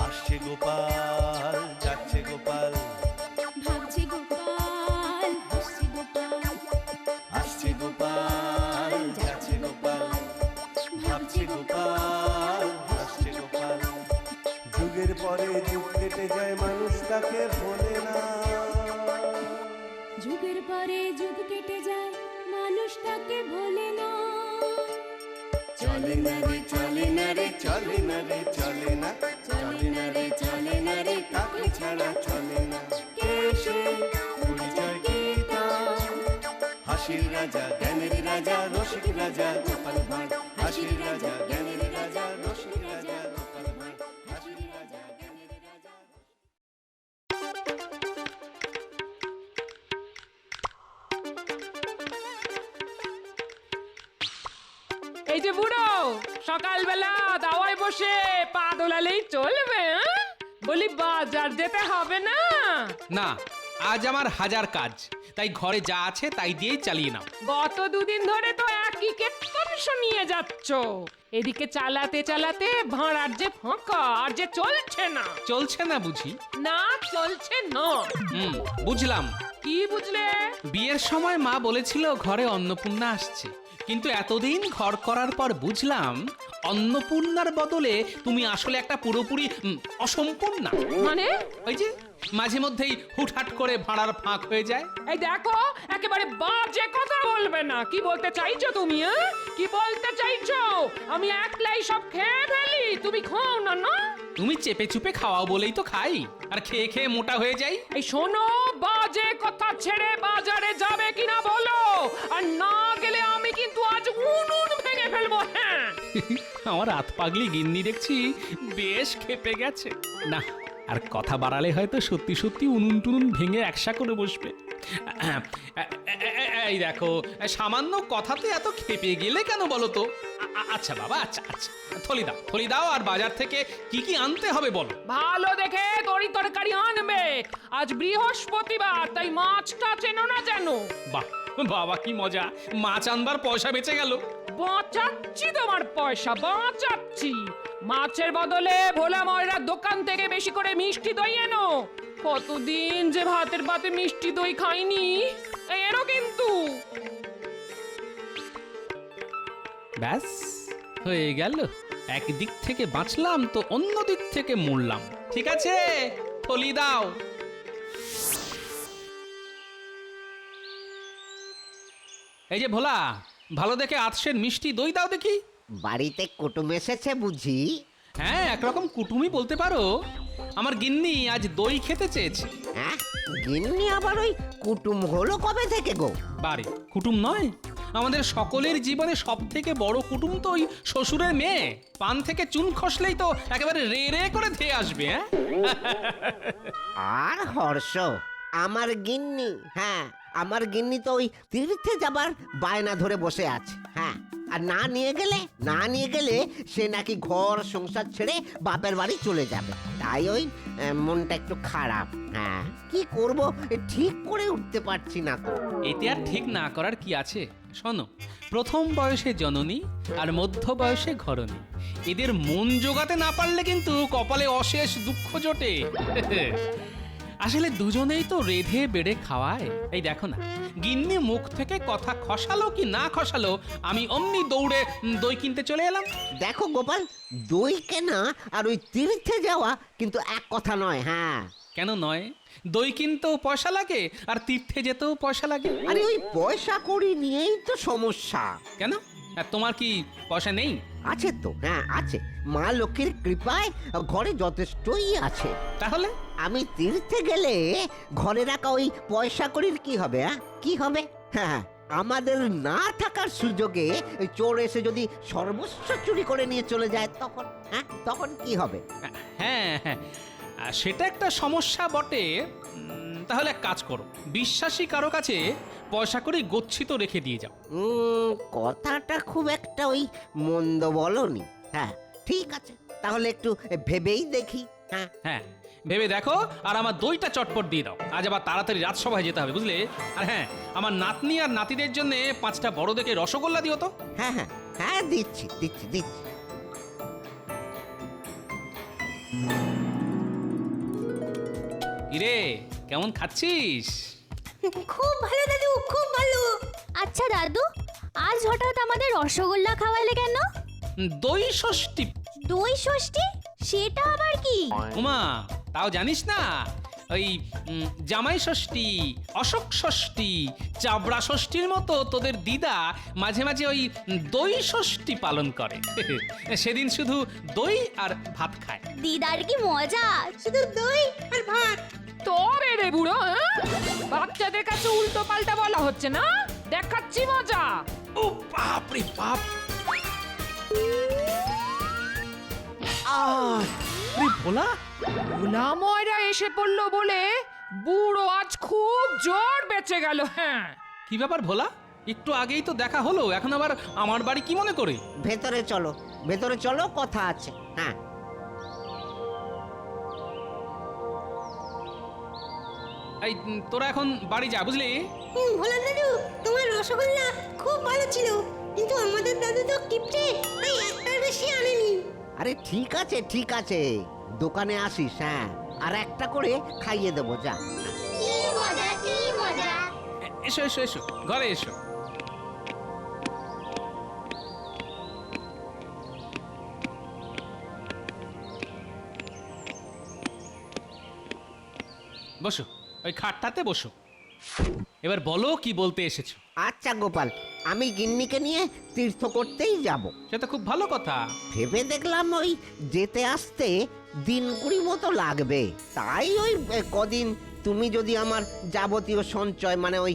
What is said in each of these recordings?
আসছে গোপাল, যাচ্ছে গোপাল, ভাবছে গোপাল, হাসছে গোপাল, আসছে গোপাল, যাচ্ছে গোপাল, ভাবছে গোপাল, হাসছে গোপাল। যুগের পরে যুগ কেটে যায়, মানুষ তাকে ভোলে না। যুগের পরে যুগ কেটে যায়, মানুষ তাকে ভোলে না। চলে না রে, চলে না রে, চলে না রে, চলে না, চলে না রে, চলে না রে, তাকে ছাড়া চলে না। কে সে? পরিচয় কি তার? হাসির রাজা, জ্ঞানের রাজা, রসিক রাজা গোপাল ভাঁড়। হাসির রাজা, জ্ঞানের রাজা, রসিক রাজা গোপাল ভাঁড়। হাসির রাজা, জ্ঞানের রাজা। এই যে বুড়ো, সকালবেলা দাওয়ায় বসে পা দোলালেই চলবে? বলি বাজার যেতে হবে না? না, আজ আমার হাজার কাজ, তাই ঘরে যা আছে তাই দিয়েই চালিয়ে নাও। গত দুদিন ধরে তো একই কেটকংস নিয়ে যাচ্ছ। এদিকে চালাতে চালাতে ভাঁড়ার যে ফাঁকা, আর যে চলছে না। চলছে না বুঝি? না, চলছে না। বুঝলাম। কি বুঝলে? বিয়ের সময় মা বলেছিল ঘরে অন্নপূর্ণা আসছে, কিন্তু এতদিন ঘর করার পর বুঝলাম অন্নপূর্ণার বদলে তুমি আসলে একটা পুরোপুরি অসম্পূর্ণা। মানে? ওই যে মাঝে মধ্যেই হুটহাট করে ভাড়ার ফাঁক হয়ে যায়। এই দেখো, একেবারে বাজে কথা বলবে না। কি বলতে চাইছো তুমি? কি বলতে চাইছো? আমি একলাই সব খেয়ে ফেলি, তুমি খাও না? না, তুমি চেপে চুপে খাওয়াও বলেই তো খাই, আর খেয়ে খেয়ে মোটা হয়ে যাই। এই শোনো, বাজে কথা ছেড়ে বাজারে যাবে কিনা বলো, আর না গেলে আমি কিন্তু আজ উনুন ভেঙে ফেলবো। হ্যাঁ, আমার হাত পাগলি গিন্নি দেখছি বেশ ক্ষেপে গেছে। না, আর কথা বাড়ালে হয়তো সত্যি সত্যি উনুন টুনুন ভেঙে একসা করে বসবে। এই দেখো, সামান্য কথাতে এত ক্ষেপে গেলে কেন বলো তো? আচ্ছা বাবা, আচ্ছা আচ্ছা, থলি দাও আর বাজার থেকে কি কি আনতে হবে বলো। ভালো দেখে তরি তরকারি আনবে। আজ বৃহস্পতিবার, তাই মাছটা চেনো না যেন। বাহ বাবা, কি মজা, মাছ আনবার পয়সা বেঁচে গেল। বাঁচাচ্ছি তোমার পয়সা, বাঁচাচ্ছি। মাছের বদলে ভোলা ময়রার দোকান থেকে বেশি করে মিষ্টি দই এনো। কতদিন যে ভাতের পাতে মিষ্টি দই খাইনি। এনো কিন্তু। ব্যাস হয়ে গেল, একদিক থেকে বাঁচলাম তো অন্য দিক থেকে মরলাম। ঠিক আছে, থলি দাও। এই যে ভোলা, ভালো দেখে আতসের মিষ্টি দই দাও দেখি। বাড়িতে কুটুম এসেছে বুঝি? হ্যাঁ, একরকম কুটুমই বলতে পারো। আমার গিন্নি আজ দই খেতে চেয়েছে। হ্যাঁ, গিন্নি আবার ওই কুটুম হলো কবে থেকে গো? বারে, কুটুম নয়, আমাদের সকলের জীবনে সব থেকে বড় কুটুম তো ওই শ্বশুরের মেয়ে। পান থেকে চুন খসলেই তো একেবারে রে রে করে ধেয়ে আসবে। হ্যাঁ, আর হর্ষ, আমার গিন্নি, হ্যাঁ আমার গিন্নি তো ওই তীর্থে যাবার বায়না ধরে বসে আছে। হ্যাঁ, আর না নিয়ে গেলে সে নাকি ঘর সংসার ছেড়ে বাপের বাড়ি চলে যাবে। তাই ওই মনটা একটু খারাপ। হ্যাঁ, কি করব ঠিক করে উঠতে পারছি না তো। এতে আর ঠিক না করার কি আছে? শোনো, প্রথম বয়সে জননী আর মধ্য বয়সে ঘরণী, এদের মন জোগাতে না পারলে কিন্তু কপালে অশেষ দুঃখ জোটে। আসলে দুজনেই তো রেধে বেড়ে খাওয়ায়। এই দেখো না, গিন্নি মুখ থেকে কথা খসালো কি না খসালো, আমি অমনি দৌড়ে দই কিনতে চলে এলাম। দেখো গোপাল, দই কেনা আর ওই তীর্থে যাওয়া কিন্তু এক কথা নয়। হ্যাঁ, কেন নয়? দই কিনতেও পয়সা লাগে আর তীর্থে যেতেও পয়সা লাগে। আরে ওই পয়সা কড়ি নিয়েই তো সমস্যা। কেন, আর তোমার কি পয়সা নেই? আছে তো, হ্যাঁ আছে। মা লক্ষ্মীর কৃপায় ঘরে যথেষ্টই আছে। তাহলে আমি তীর্থে গেলে ঘরে রাখা ওই পয়সা কড়ির কি হবে? কি হবে? হ্যাঁ, আমাদের না থাকার সুযোগে ওই চোর এসে যদি সর্বস্ব চুরি করে নিয়ে চলে যায়, তখন কি হবে? হ্যাঁ হ্যাঁ, সেটা একটা সমস্যা বটে। তাহলে এক কাজ করো, বিশ্বাসী কারো কাছে পয়সা করে গচ্ছিত রেখে দিয়ে যাও। কথাটা খুব একটা ওই মন্দ বলনি। হ্যাঁ ঠিক আছে, তাহলে একটু ভেবেই দেখি। হ্যাঁ হ্যাঁ, ভেবে দেখো, আর আমার দইটা চটপট দিয়ে দাও। আজ আবার তাড়াতাড়ি রাজসভায় যেতে হবে, বুঝলে? আর হ্যাঁ, আমার নাতনি আর নাতিদের জন্য 5টা বড় দেখে রসগোল্লা দিও তো। হ্যাঁ হ্যাঁ, হ্যাঁ দিচ্ছি দিচ্ছি দিচ্ছি। কিরে কেমন খাচ্ছিস? খুব ভালো দাদু, খুব ভালো। আচ্ছা দাদু, আজ হঠাৎ আমাদের রসগোল্লা খাওয়ালে কেন? দই ষষ্ঠী। দই ষষ্ঠী? সেটা আবার কি? উমা, তাও জানিস না? ওই জামাই ষষ্ঠী, অশোক ষষ্ঠী, চাবড়া ষষ্ঠীর মতো তোদের দিদা মাঝে মাঝে ওই দই ষষ্ঠী পালন করে। সেদিন শুধু দই আর ভাত খায়। দিদার কি মজা, শুধু দই আর ভাত। তবে রে বুড়ো, হ্যাঁ? বাচ্চাদের কাছে উল্টো পাল্টা বলা হচ্ছে না, দেখাচ্ছি মজা। ও বাপ রে বাপ! আরে ভোলা, ভোলা ময়রা এসে পড়লো বলে বুড়ো আজ খুব জোর বেঁচে গেল। হ্যাঁ, কি ব্যাপার ভোলা? একটু আগেই তো দেখা হলো, এখন আবার আমার বাড়ি কি মনে করে? ভেতরে চলো, ভেতরে চলো, কথা আছে। হ্যাঁ এই তোরা এখন বাড়ি যা, বুঝলি? ভোলা দাদু, তোমার রসগোল্লা খুব ভালো ছিল, কিন্তু আমাদের দাদু তো কিপটে, তাই একটার বেশি আনেনি। আরে ঠিক আছে ঠিক আছে, দোকানে আসিস, হ্যাঁ, আর একটা করে খাইয়ে দেবো, যা। কি মজা, কি মজা। এসো এসো এসো, ঘরে এসো। বসো, ওই খাটটাতে বসো। এবার বলো কি বলতে এসেছো। আচ্ছা গোপাল, আমি গিন্নিকে নিয়ে তীর্থ করতেই যাব। সে তো খুব ভালো কথা। ভেবে দেখলাম ওই যেতে আসতে দিন কুড়ি মতো লাগবে, তাই ওই কদিন তুমি যদি আমার যাবতীয় সঞ্চয়, মানে ওই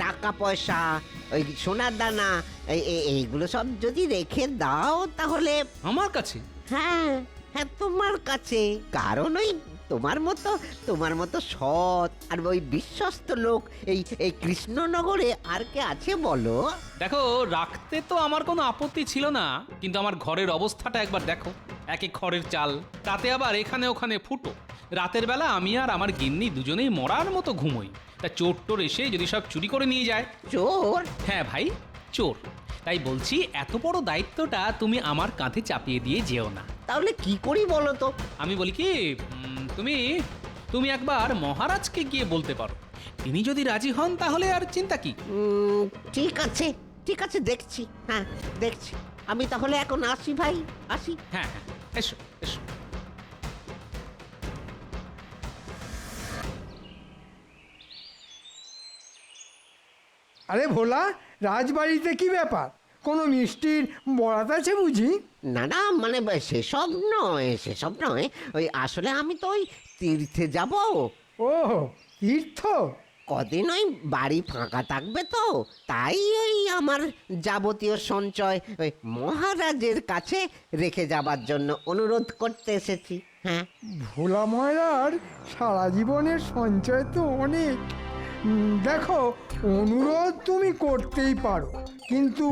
টাকা পয়সা, ওই সোনার দানা, এইগুলো সব যদি রেখে দাও তাহলে। আমার কাছে? হ্যাঁ হ্যাঁ, তোমার কাছে। কারণ ওই তোমার মতো সৎ আর ওই বিশ্বস্ত লোক এই কৃষ্ণনগরে আর কে আছে বলো? দেখো, রাখতে তো আমার কোনো আপত্তি ছিল না, কিন্তু আমার ঘরের অবস্থাটা একবার দেখো। এক এক খড়ের চাল, তাতে আবার এখানে ওখানে ফুটো। রাতের বেলা আমি আর আমার গিন্নি দুজনেই মরার মতো ঘুমোই। তা চোর টোর এসে যদি সব চুরি করে নিয়ে যায়? চোর? হ্যাঁ ভাই, চোর। তাই বলছি, এত বড় দায়িত্বটা তুমি আমার কাঁধে চাপিয়ে দিয়ে যেও না। তাহলে কি করি বলো তো? আমি বলি কি, তুমি একবার মহারাজকে গিয়ে বলতে পারো। তিনি যদি রাজি হন তাহলে আর চিন্তা কি। ঠিক আছে ঠিক আছে, দেখছি, হ্যাঁ দেখছি। আমি তাহলে এখন আসি ভাই, আসি। হ্যাঁ হ্যাঁ, এসো এসো। আরে ভোলা, রাজবাড়িতে কি ব্যাপার? কোনো মিষ্টির বরাত আছে বুঝি? না না, মানে সেসব নয়, সেসব নয়। ওই আসলে আমি তো ওই তীর্থে যাব। ও তীর্থ? কদিন ওই বাড়ি ফাঁকা থাকবে তো, তাই ওই আমার যাবতীয় সঞ্চয় ওই মহারাজের কাছে রেখে যাবার জন্য অনুরোধ করতে এসেছি। হ্যাঁ, ভোলা ময়রার সারা জীবনের সঞ্চয় তো অনেক। দেখো, অনুরোধ তুমি করতেই পারো, কিন্তু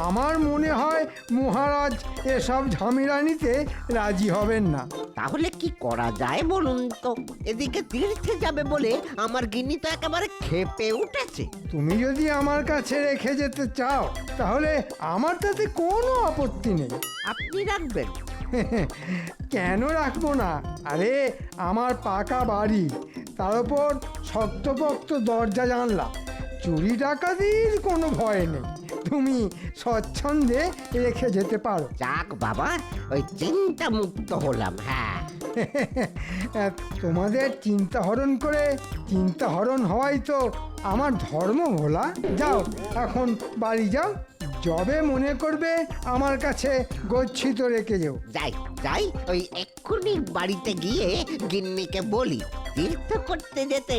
আমার মনে হয় মহারাজ এসব ঝামেলা নিতে রাজি হবেন না। তাহলে কি করা যায় বলুন তো? এদিকে তীর্থে যাবে বলে আমার গিন্নি তো একেবারে ক্ষেপে উঠেছে। তুমি যদি আমার কাছে রেখে যেতে চাও তাহলে আমার তাতে কোনো আপত্তি নেই। আপনি রাখবেন? কেন রাখবো না? আরে আমার পাকা বাড়ি, তার উপর শক্তপোক্ত দরজা জানলা, চুরি ডাকাতির কোনো ভয় নেই। তুমি স্বচ্ছন্দে রেখে যেতে পারো। যাক বাবা, ওই চিন্তা মুক্ত হলাম। হ্যাঁ, তোমাদের চিন্তা হরণ করে চিন্তা হরণ হওয়াই তো আমার ধর্ম। ভোলা, যাও এখন বাড়ি যাও, যবে মনে করবে আমার কাছে গচ্ছিত রেখে যাও। যাই যাই, ওই এক্ষুনি বাড়িতে গিয়ে গিন্নিকে বলি তীর্থ করতে যেতে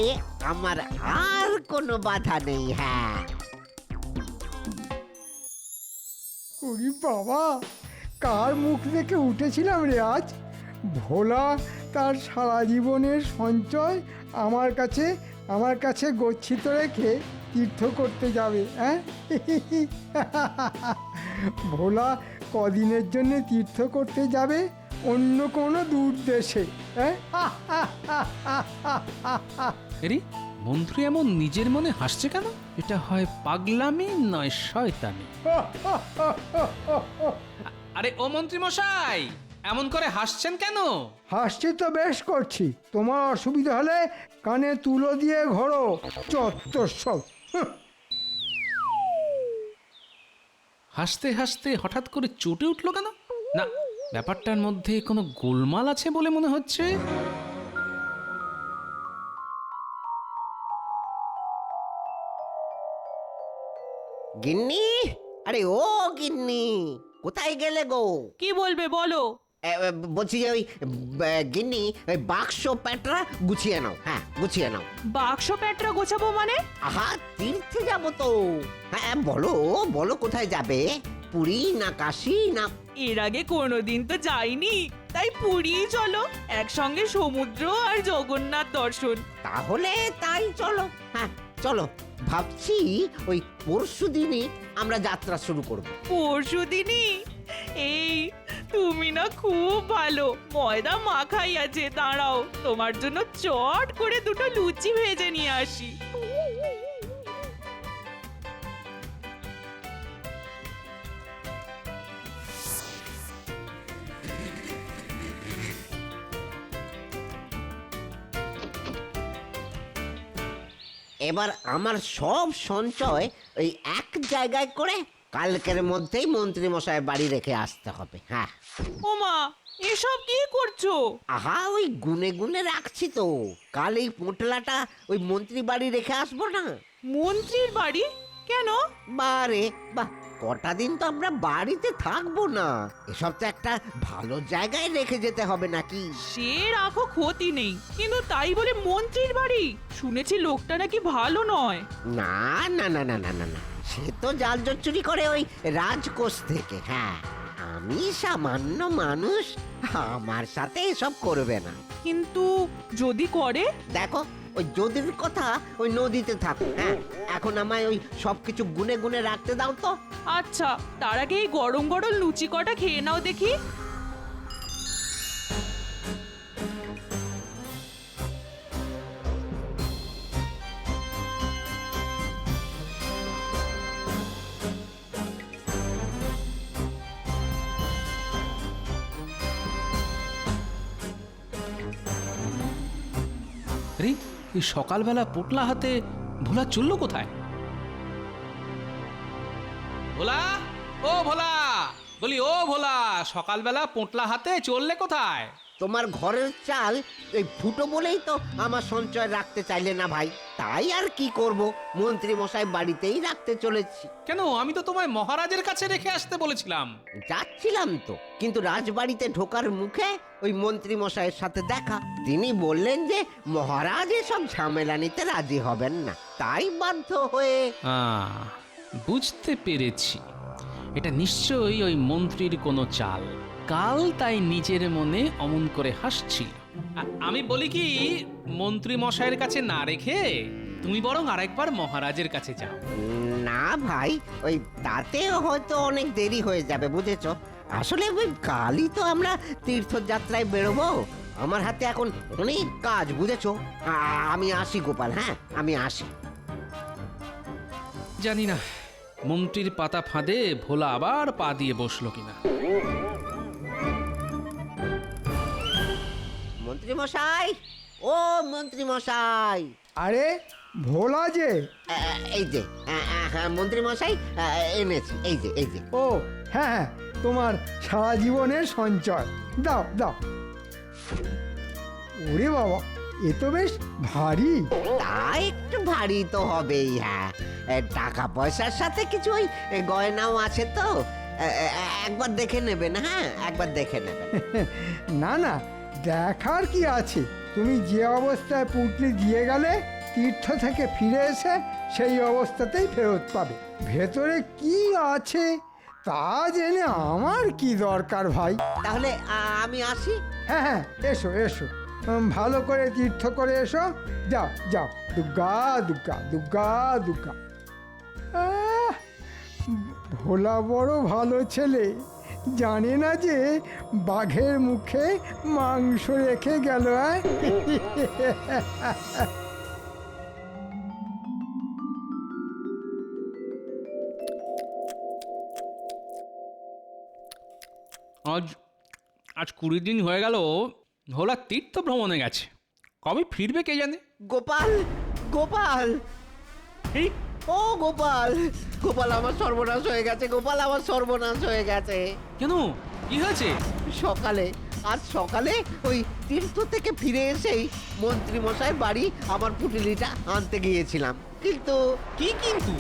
আমার আর কোনো বাধা নেই। হ্যাঁ। ওরে বাবা, কার মুখ দেখে উঠেছিলাম রে আজ! ভোলা তার সারা জীবনের সঞ্চয় আমার কাছে গচ্ছিত রেখে তীর্থ করতে যাবে। হ্যাঁ, ভোলা কদিনের জন্য তীর্থ করতে যাবে অন্য কোনো দূর দেশে। হ্যাঁ, এরি মন্ত্রী এমন নিজের মনে হাসছে কেন? এটা হয় পাগলামি নয় শয়তানি। আরে ও মন্ত্রী মশাই, এমন করে হাসছেন কেন? হাসছি তো বেশ করছি, তোমার অসুবিধা হলে কানে তুলো দিয়ে ঘোরো, চত্বর সব। হাসতে হাসতে হঠাৎ করে চটে উঠলো কেন? না, ব্যাপারটার মধ্যে কোনো গোলমাল আছে বলে মনে হচ্ছে। গিন্নি, আরে ও গিন্নি, কোথায় গেলে গো? কি বলবে বলো? বলছি যে ওই গিন্নি, ওই বাক্স প্যাটরা গুছিয়ে নাও। হ্যাঁ, গুছিয়ে নাও। বাক্স প্যাটরা গোছাবো মানে? আহা, তীর্থে যাবো তো। হ্যাঁ, বলো বলো, কোথায় যাবে? পুরী না কাশী না? এর আগে কোনোদিন তো যাইনি, তাই পুরী চলো, একসঙ্গে সমুদ্র আর জগন্নাথ দর্শন। তাহলে তাই চলো। হ্যাঁ চলো, ভাবছি ওই পরশু দিনই আমরা যাত্রা শুরু করব। পরশু দিনই? এই তুমি না খুব ভালো, ময়দা মাখাই আছে, দাঁড়াও তোমার জন্য চট করে দুটো লুচি ভেজে নিয়ে আসি। এবার আমার সব সঞ্চয় ওই এক জায়গায় করে কালকের মধ্যেই মন্ত্রী মশাই বাড়ি রেখে আসতে হবে। হ্যাঁ। ওমা, এসব কি করছো? আহা, ওই গুনে গুনে রাখছি তো, কাল এই পোটলাটা ওই মন্ত্রী বাড়ি রেখে আসবো না। মন্ত্রীর বাড়ি? কেন? বারে বাহ, কটা দিন তো আমরা বাড়িতে থাকবো না, এসব তো একটা ভালো জায়গায় রেখে যেতে হবে নাকি? সে রাখো, ক্ষতি নেই, কিন্তু তাই বলে মন্ত্রীর বাড়ি? শুনেছি লোকটা নাকি ভালো নয়। না না না না না না না, সে তো জাল জট চুরি করে ওই রাজকোষ থেকে। হ্যাঁ, আমি সামান্য মানুষ, আমার সাথে এসব করবে না। কিন্তু যদি করে? দেখো, ওই যদির কথা ওই নদীতে থাকো। হ্যাঁ, এখন আমায় ওই সবকিছু গুনে গুনে রাখতে দাও তো। আচ্ছা, তার আগে এই গরম গরম লুচি কটা খেয়ে নাও দেখি। আরে এই সকালবেলা পোটলা হাতে ভোলা চললো কোথায়? ভোলা, ও ভোলা, বলি ও ভোলা, সকালবেলা পোটলা হাতে চললে কোথায়? তোমার ঘরের চাল এই ফুটো বলেই তো আমার সঞ্চয় রাখতে চাইলে না ভাই, তাই আর কি করব, মন্ত্রী মশাই বাড়িতেই রাখতে চলেছি। কেন, আমি তো তোমায় মহারাজের কাছে রেখে আসতে বলেছিলাম। যাচ্ছিলাম তো, কিন্তু রাজবাড়িতে ঢোকার মুখে ওই মন্ত্রী মশাইয়ের সাথে দেখা। তিনি বললেন যে মহারাজ এসব ঝামেলা নিতে রাজি হবেন না, তাই বাধ্য হয়ে। বুঝতে পেরেছি, এটা নিশ্চয়ই ওই মন্ত্রীর কোনো চাল। কাল তাই নিজের মনে অমন করে হাসছি। আমি বলি কি, মন্ত্রী মশাইয়ের কাছে না রেখে তুমি বরং আরেকবার মহারাজের কাছে যাও। না ভাই, ওই তাতেও হয়তো অনেক দেরি হয়ে যাবে, বুঝেছ? আসলে ওই কালই তো আমরা তীর্থযাত্রায় বেরোবো, আমার হাতে এখন অনেক কাজ, বুঝেছ? আমি আসি গোপাল, হ্যাঁ আমি আসি। জানি না মন্ত্রীর পাতা ফাঁদে ভোলা আবার পা দিয়ে বসলো কিনা। মন্ত্রী মশাই, ও মন্ত্রী মশাই। আরে ভোলা যে! এই যে হ্যাঁ মন্ত্রী মশাই, এনেছি, এই যে এই যে। ও হ্যাঁ হ্যাঁ, তোমার সারা জীবনের সঞ্চয়, দাও দাও। ওরে বাবা, এ তো বেশ ভারী। তা একটু ভারী তো হবেই। হ্যাঁ, টাকা পয়সার সাথে কিছু ওই গয়নাও আছে তো, একবার দেখে নেবেন। হ্যাঁ, একবার দেখে নেবেন। না না, দেখার কি আছে, তুমি যে অবস্থায় পুঁটলি দিয়ে গেলে তীর্থ থেকে ফিরে এসে সেই অবস্থাতেই ফেরত পাবে। ভেতরে কি আছে তা জেনে আমার কি দরকার ভাই। তাহলে আমি আসি। হ্যাঁ হ্যাঁ, এসো এসো, ভালো করে তীর্থ করে এসো। যাও যাও, দুর্গা দুর্গা দুর্গা দুর্গা। আহ, ভোলা বড় ভালো ছেলে, জানে না যে বাঘের মুখে মাংস রেখে গেল। আজ আজ 20 দিন হয়ে গেল ভোলা তীর্থ ভ্রমণে গেছে। কবে ফিরবে কে জানে। গোপাল, গোপাল, এই ও গোপাল, গোপাল আমার সর্বনাশ হয়ে গেছে, গোপাল আমার সর্বনাশ হয়ে গেছে। কেন, কি হয়েছে? সকালে, আজ সকালে ওই তীর্থ থেকে ফিরে এসেই মন্ত্রী মশাই বাড়ি আমার পুটুলিটা আনতে গিয়েছিলাম, কিন্তু কি কিন্তু?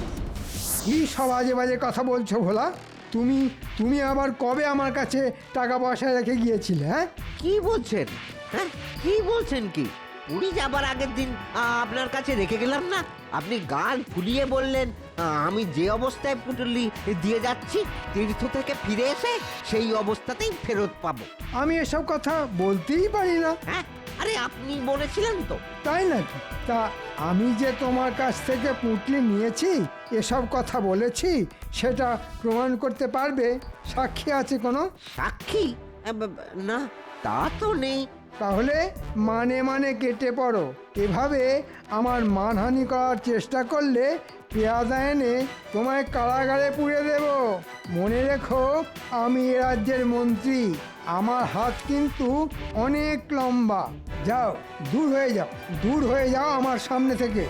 কি সব আজে বাজে কথা বলছো ভোলা? তুমি তুমি আবার কবে আমার কাছে টাকা পয়সা রেখে গিয়েছিলে? হ্যাঁ, কি বলছেন? হ্যাঁ, কি বলছেন? কি পুরী যাবার আগের দিন আপনার কাছে রেখে গেলাম না? আপনি গাল ফুলিয়ে বললেন আমি যে অবস্থায় পুটুলি দিয়ে যাচ্ছি তীর্থ থেকে ফিরে এসে সেই অবস্থাতেই ফেরত পাবো। আমি এসব কথা বলতেই পারি না। হ্যাঁ, আরে আপনি বলেছিলেন তো। তাই নাকি? তা আমি যে তোমার কাছ থেকে পুঁটলি নিয়েছি, এসব কথা বলেছি, সেটা প্রমাণ করতে পারবে? সাক্ষী আছে কোনো? সাক্ষী? না, তা তো নেই। তাহলে মানে মানে কেটে পড়ো। এভাবে আমার মানহানি করার চেষ্টা করলে পেয়াদা এনে তোমায় কারাগারে পুড়ে দেব। মনে রেখো, আমি এ রাজ্যের মন্ত্রী, আমার হাত কিন্তু অনেক লম্বা। যাও, দূর হয়ে যাও, দূর হয়ে যাও আমার সামনে থেকে।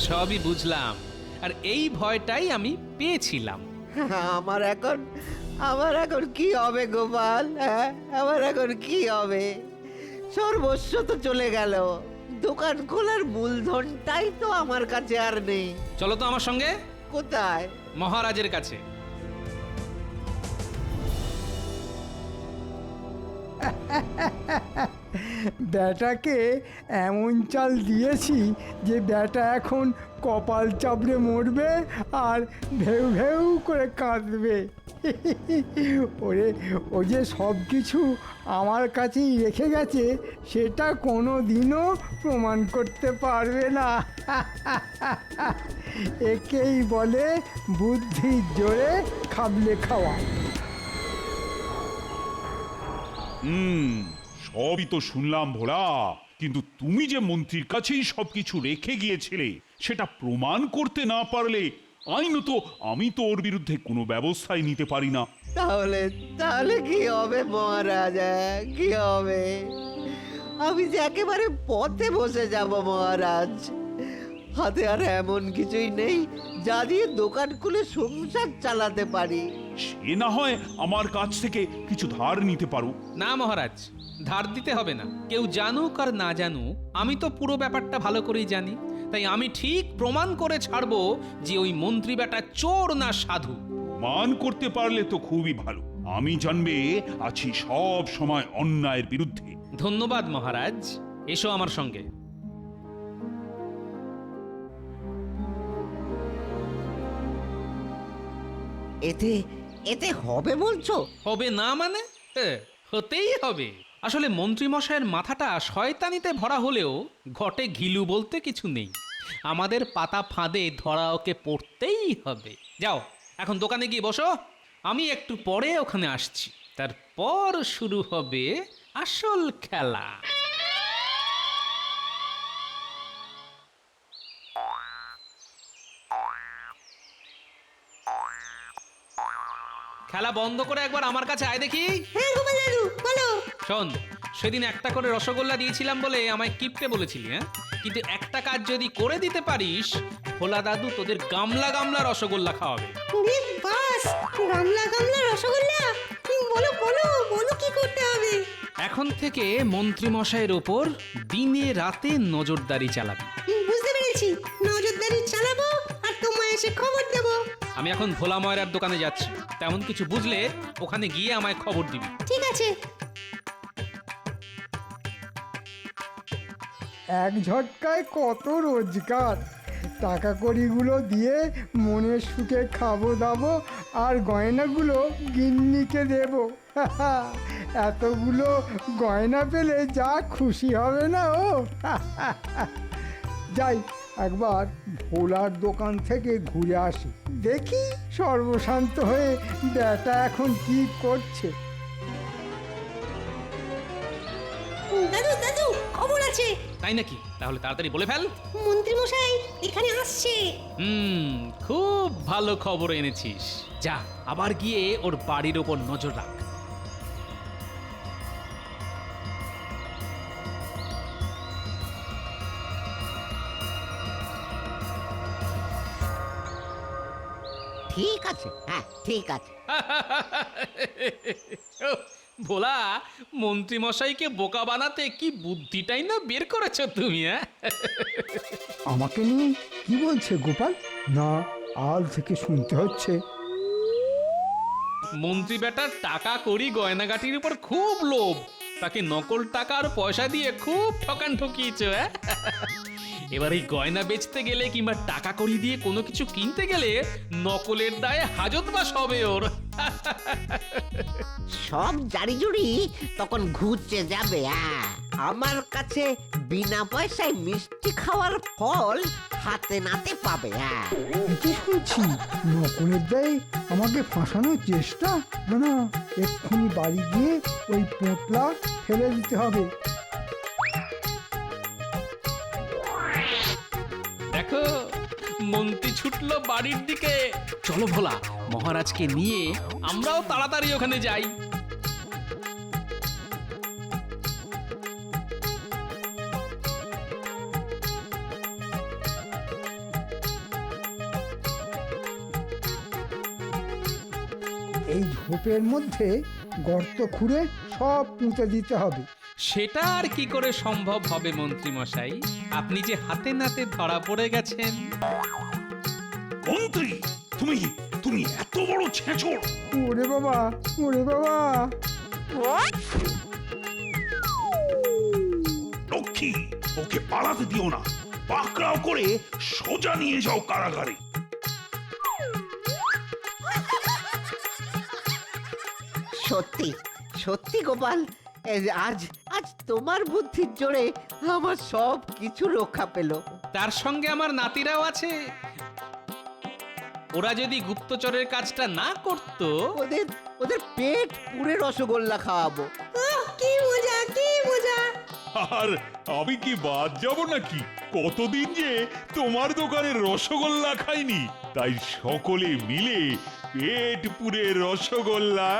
সবই বুঝলাম, আর এই ভয়টাই আমি পেয়েছিলাম। আমার এখন কি হবে গোপাল? হ্যাঁ, আমার এখন কি হবে? সর্বস্ব তো চলে গেল, দোকান খোলার মূলধনটাই তো আমার কাছে আর নেই। চলো তো আমার সঙ্গে। কোথায়? মহারাজের কাছে। ব্যাটাকে এমন চাল দিয়েছি যে ব্যাটা এখন কপাল চাপড়ে মরবে আর ভেউ ভেউ করে কাঁদবে। ওরে, ও যে সব কিছু আমার কাছেই রেখে গেছে সেটা কোনো দিনও প্রমাণ করতে পারবে না। একেই বলে বুদ্ধির জোরে খাবলে খাওয়া। সবই তো শুনলাম ভোলা, কিন্তু তুমি যে মন্ত্রীর কাছেই সবকিছু রেখে গিয়েছিলে সেটা প্রমাণ করতে না পারলে আইনত আমি তো ওর বিরুদ্ধে কোনো ব্যবস্থাই নিতে পারি না। তাহলে তাহলে কি হবে মহারাজ? কি হবে? আমি যে একেবারে পথে বসে যাব মহারাজ। হাতে আর এমন কিছুই নেই যা দিয়ে দোকান খুলে সংসার চালাতে পারি। সে না হয় আমার কাছ থেকে কিছু ধার নিতে পারো। না মহারাজ, ধার দিতে হবে না। কেউ জানুক আর না জানুক, আমি তো পুরো ব্যাপারটা ভালো করেই জানি। তাই আমি ঠিক প্রমাণ করে ছাড়বো যে ওই মন্ত্রী বেটা চোর না সাধু। মান করতে পারলে তো খুবই ভালো। আমি জানবে আছি সব সময় অন্যায়ের বিরুদ্ধে। ধন্যবাদ মহারাজ, এসো আমার সঙ্গে। এতে এতে হবে বলছো? হবে না মানে? হতেই হবে। আসলে মন্ত্রী মশাইয়ের মাথাটা শয়তানিতে ভরা হলেও ঘটে ঘিলু বলতে কিছু নেই। আমাদের পাতা ফাঁদে ধরা ওকে পড়তেই হবে। যাও, এখন দোকানে গিয়ে বসো, আমি একটু পরে ওখানে আসছি। তারপর শুরু হবে আসল খেলা। খেলা বন্ধ করে একবার আমার কাছে আয় দেখি। হ্যাঁ গোপাল দাদু, বলো। শোন, সেদিন একটা করে রসগোল্লা দিয়েছিলাম বলে আমায় কিপটে বলেছিলি, হ্যাঁ? কিন্তু একটা কাজ যদি করে দিতে পারিস, ভোলা দাদু তোদের গামলা গামলা রসগোল্লা খাওয়াবে। বাস, গামলা গামলা রসগোল্লা। বলো বলো বলো, কি করতে হবে? এখন থেকে মন্ত্রী মশাইয়ের ওপর দিনে রাতে নজরদারি চালাবি। বুঝতে পেরেছি, নজরদারি চালাবো আর তোমায় এসে খবর দেবো। আমি এখন ভোলা ময়রার দোকানে যাচ্ছি, তেমন কিছু বুঝলে ওখানে গিয়ে আমায় খবর দিবি। ঠিক আছে। এক ঝটকায় কত রোজগার। টাকা কড়িগুলো দিয়ে মনের সুখে খাবো দাবো আর গয়নাগুলো গিন্নিকে দেব। এতগুলো গয়না পেলে যা খুশি হবে না ও। যাই, একবার ভোলার দোকান থেকে ঘুরে আসি, দেখি সর্বশান্ত হয়ে ব্যাটা এখন কি করছে। দাদু দাদু, খবর আছে। গেছে। তাই নাকি? তাহলে তাড়াতাড়ি বলে ফেল। মন্ত্রী মশাই এখানে আসছে। খুব ভালো খবর এনেছিস। যা আবার গিয়ে ওর বাড়ির ওপর নজর রাখ। ঠিক আছে, হ্যাঁ ঠিক আছে। ভোলা, মন্ত্রী মশাইকে বোকা বানাতে কি বুদ্ধিটাই না বের করেছো তুমি, হ্যাঁ? আমাকে নিয়ে কি বলছে গোপাল? না, আজ থেকে শুনতে হচ্ছে। মন্ত্রী বেটার টাকা করি গয়নাগাটির উপর খুব লোভ, তাকে নকল টাকা আর পয়সা দিয়ে খুব ঠকান ঠকিয়েছো, হ্যাঁ? এবার এই গয়না বেচতে গেলে কিংবা টাকা করি দিয়ে কোনো কিছু কিনতে গেলে নকলের দায়ে হাজতবাস হবে ওর। সব জারি জুড়ি তখন ঘুরছে যাবে। হ্যাঁ, আমার কাছে বিনা পয়সায় মিষ্টি খাওয়ার ফল হাতে নাতে পাবে। হ্যাঁ, কি শুনছি? নকলের দায়ে আমাকে ফাঁসানোর চেষ্টা? না না, এক্ষুনি বাড়ি গিয়ে ওই পোঁতলা ফেলে দিতে হবে। দেখো, মন্ত্রী ছুটলো বাড়ির দিকে। চলো ভোলা, মহারাজকে নিয়ে আমরাও তাড়াতাড়ি ওখানে যাই। এই ঝোপের মধ্যে গর্ত খুঁড়ে সব পুঁতে দিতে হবে। সেটা আর কি করে সম্ভব হবে মন্ত্রী মশাই? আপনি যে হাতে নাতে ধরা পড়ে গেছেন। মন্ত্রী, তুমি তুমি এত বড় ছেঁচড়! ওরে বাবা, ওরে বাবা! লক্ষ্মী, ওকে পালাতে দিও না, পাকড়াও করে সোজা নিয়ে যাও কারাগারে। সত্যি সত্যি গোপাল, আজ আজ তোমার বুদ্ধির জোরে আমার সব কিছু রক্ষা পেল। তার সঙ্গে আমার নাতিরাও আছে। ওরা যদি গুপ্তচরের কাজটা না করত, ওদের ওদের পেট পুরে রসগোল্লা খাওয়াবো। কি মজা, কি মজা! আর আমি কি বাদ যাব নাকি? কতদিন যে তোমার দোকানের রসগোল্লা খাইনি, তাই সকলে মিলে পেট পুরে রসগোল্লা।